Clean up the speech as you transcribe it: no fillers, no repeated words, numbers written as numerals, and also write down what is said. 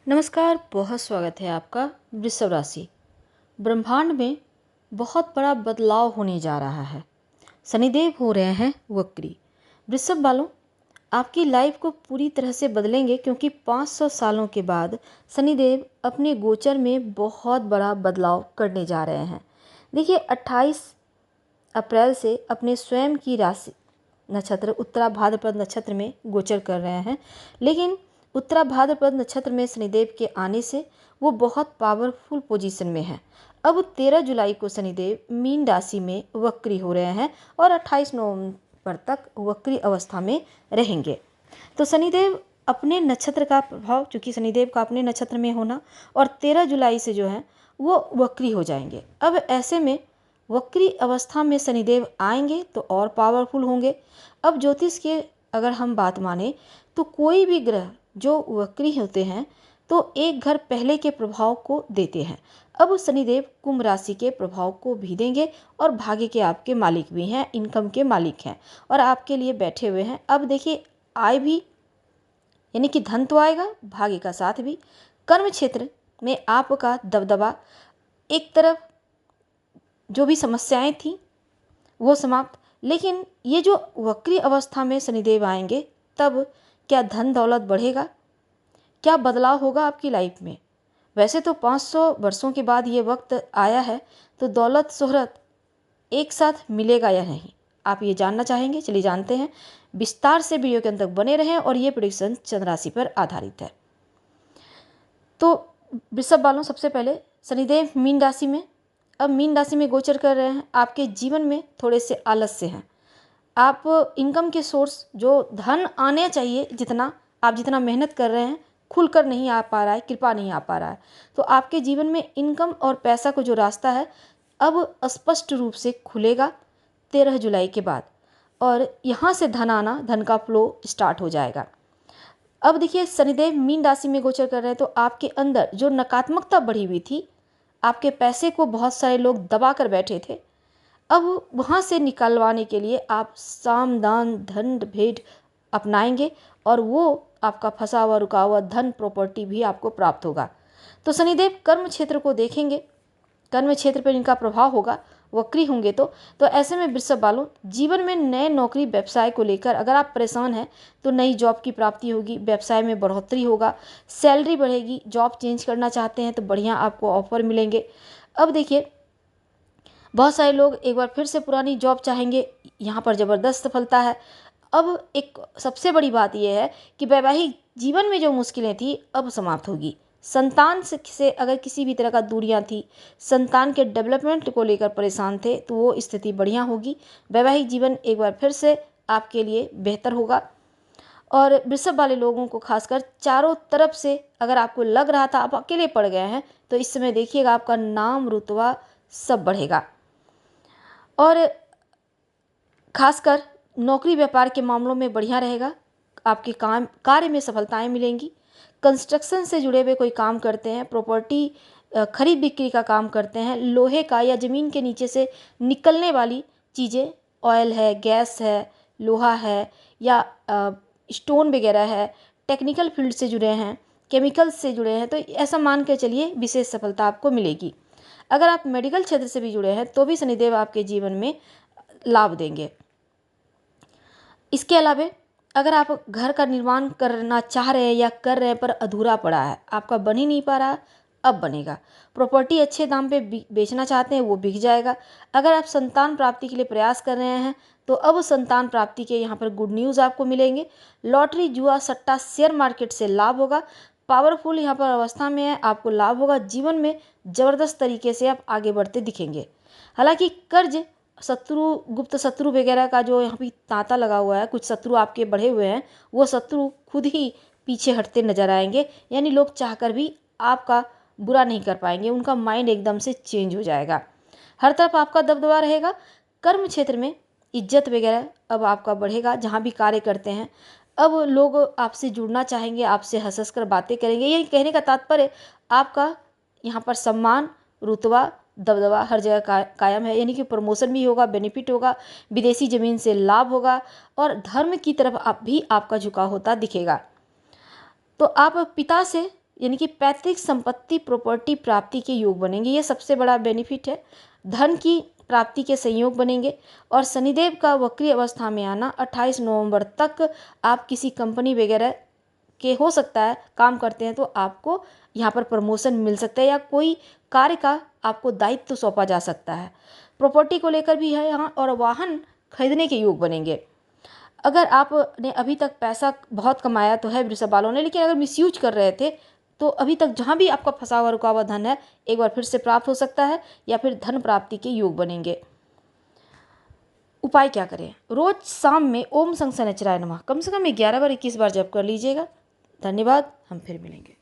नमस्कार, बहुत स्वागत है आपका वृषभ राशि। ब्रह्मांड में बहुत बड़ा बदलाव होने जा रहा है। शनिदेव हो रहे हैं वक्री। वृषभ वालों, आपकी लाइफ को पूरी तरह से बदलेंगे क्योंकि 500 सालों के बाद शनिदेव अपने गोचर में बहुत बड़ा बदलाव करने जा रहे हैं। देखिए, 28 अप्रैल से अपने स्वयं की राशि नक्षत्र उत्तरा भाद्रपद नक्षत्र में गोचर कर रहे हैं, लेकिन उत्तरा भाद्रपद नक्षत्र में शनिदेव के आने से वो बहुत पावरफुल पोजीशन में है। अब 13 जुलाई को शनिदेव मीन राशि में वक्री हो रहे हैं और 28 नवंबर तक वक्री अवस्था में रहेंगे। तो शनिदेव अपने नक्षत्र का प्रभाव, चूँकि शनिदेव का अपने नक्षत्र में होना, और 13 जुलाई से जो है वो वक्री हो जाएंगे। अब ऐसे में वक्री अवस्था में शनिदेव आएंगे तो और पावरफुल होंगे। अब ज्योतिष के अगर हम बात माने तो कोई भी ग्रह जो वक्री होते हैं तो एक घर पहले के प्रभाव को देते हैं। अब शनिदेव कुंभ राशि के प्रभाव को भी देंगे और भाग्य के आपके मालिक भी हैं, इनकम के मालिक हैं और आपके लिए बैठे हुए हैं। अब देखिए, आय भी यानी कि धन तो आएगा, भाग्य का साथ भी। कर्म क्षेत्र में आपका दबदबा, एक तरफ जो भी समस्याएं थी वो समाप्त। लेकिन ये जो वक्री अवस्था में शनिदेव आएंगे तब क्या धन दौलत बढ़ेगा, क्या बदलाव होगा आपकी लाइफ में। वैसे तो 500 वर्षों के बाद ये वक्त आया है, तो दौलत शोहरत एक साथ मिलेगा या नहीं, आप ये जानना चाहेंगे। चलिए जानते हैं। विस्तार से वीडियो के अंत तक बने रहें और ये प्रेडिक्शन चंद्र राशि पर आधारित है। तो वृषभ वालों, सबसे पहले शनिदेव मीन राशि में, अब मीन राशि में गोचर कर रहे हैं। आपके जीवन में थोड़े से आलस्य हैं। आप इनकम के सोर्स, जो धन आने चाहिए, जितना मेहनत कर रहे हैं, खुलकर नहीं आ पा रहा है, कृपा नहीं आ पा रहा है। तो आपके जीवन में इनकम और पैसा को जो रास्ता है अब स्पष्ट रूप से खुलेगा 13 जुलाई के बाद, और यहाँ से धन आना, धन का फ्लो स्टार्ट हो जाएगा। अब देखिए, शनिदेव मीन राशि में गोचर कर रहे हैं तो आपके अंदर जो नकारात्मकता बढ़ी हुई थी, आपके पैसे को बहुत सारे लोग दबा कर बैठे थे, अब वहाँ से निकलवाने के लिए आप साम दान धन भेद अपनाएंगे और वो आपका फंसा हुआ रुका हुआ धन प्रॉपर्टी भी आपको प्राप्त होगा। तो शनिदेव कर्म क्षेत्र को देखेंगे, कर्म क्षेत्र पर इनका प्रभाव होगा, वक्री होंगे। तो ऐसे में वृषभ वालों, जीवन में नए नौकरी व्यवसाय को लेकर अगर आप परेशान हैं तो नई जॉब की प्राप्ति होगी, व्यवसाय में बढ़ोतरी होगा, सैलरी बढ़ेगी। जॉब चेंज करना चाहते हैं तो बढ़िया आपको ऑफर मिलेंगे। अब देखिए, बहुत सारे लोग एक बार फिर से पुरानी जॉब चाहेंगे, यहाँ पर ज़बरदस्त सफलता है। अब एक सबसे बड़ी बात यह है कि वैवाहिक जीवन में जो मुश्किलें थी अब समाप्त होगी। संतान से अगर किसी भी तरह का दूरियां थी, संतान के डेवलपमेंट को लेकर परेशान थे, तो वो स्थिति बढ़िया होगी। वैवाहिक जीवन एक बार फिर से आपके लिए बेहतर होगा। और वृषभ वाले लोगों को खासकर चारों तरफ से अगर आपको लग रहा था आप अकेले पड़ गए हैं, तो इस समय देखिएगा आपका नाम रुतबा सब बढ़ेगा। और खासकर नौकरी व्यापार के मामलों में बढ़िया रहेगा, आपके कार्य में सफलताएं मिलेंगी। कंस्ट्रक्शन से जुड़े हुए कोई काम करते हैं, प्रॉपर्टी खरीद बिक्री का काम करते हैं, लोहे का या ज़मीन के नीचे से निकलने वाली चीज़ें, ऑयल है, गैस है, लोहा है या स्टोन वगैरह है, टेक्निकल फील्ड से जुड़े हैं, केमिकल्स से जुड़े हैं, तो ऐसा मान के चलिए विशेष सफलता आपको मिलेगी। अगर आप मेडिकल क्षेत्र से भी जुड़े हैं तो भी शनिदेव आपके जीवन में लाभ देंगे। इसके अलावा अगर आप घर का निर्माण करना चाह रहे हैं या कर रहे हैं पर अधूरा पड़ा है, आपका बन ही नहीं पा रहा, अब बनेगा। प्रॉपर्टी अच्छे दाम पे बेचना चाहते हैं, वो बिक जाएगा। अगर आप संतान प्राप्ति के लिए प्रयास कर रहे हैं तो अब संतान प्राप्ति के यहाँ पर गुड न्यूज़ आपको मिलेंगे। लॉटरी, जुआ, सट्टा, शेयर मार्केट से लाभ होगा। पावरफुल यहाँ पर अवस्था में है, आपको लाभ होगा। जीवन में ज़बरदस्त तरीके से आप आगे बढ़ते दिखेंगे। हालांकि कर्ज, शत्रु, गुप्त शत्रु वगैरह का जो यहाँ पे तांता लगा हुआ है, कुछ शत्रु आपके बढ़े हुए हैं, वो शत्रु खुद ही पीछे हटते नजर आएंगे। यानी लोग चाहकर भी आपका बुरा नहीं कर पाएंगे, उनका माइंड एकदम से चेंज हो जाएगा। हर तरफ आपका दबदबा रहेगा। कर्म क्षेत्र में इज्जत वगैरह अब आपका बढ़ेगा। जहाँ भी कार्य करते हैं अब लोग आपसे जुड़ना चाहेंगे, आपसे हंस हंस कर बातें करेंगे। यही कहने का तात्पर्य, आपका यहाँ पर सम्मान, रुतबा, दबदबा हर जगह कायम है। यानी कि प्रमोशन भी होगा, बेनिफिट होगा, विदेशी ज़मीन से लाभ होगा और धर्म की तरफ आप भी आपका झुकाव होता दिखेगा। तो आप पिता से यानी कि पैतृक संपत्ति प्रॉपर्टी प्राप्ति के योग बनेंगे, ये सबसे बड़ा बेनिफिट है। धन की प्राप्ति के संयोग बनेंगे। और शनिदेव का वक्री अवस्था में आना 28 नवंबर तक आप किसी कंपनी वगैरह के हो सकता है काम करते हैं तो आपको यहाँ पर प्रमोशन मिल सकता है या कोई कार्य का आपको दायित्व सौंपा जा सकता है। प्रॉपर्टी को लेकर भी है यहाँ, और वाहन खरीदने के योग बनेंगे। अगर आपने अभी तक पैसा बहुत कमाया तो है वृषभ वालों ने, लेकिन अगर मिसयूज कर रहे थे तो अभी तक जहाँ भी आपका फंसा हुआ रुका हुआ धन है एक बार फिर से प्राप्त हो सकता है, या फिर धन प्राप्ति के योग बनेंगे। उपाय क्या करें? रोज शाम में ओम शं शनैश्चराय नमः कम से कम 11 बार 21 बार जप कर लीजिएगा। धन्यवाद, हम फिर मिलेंगे।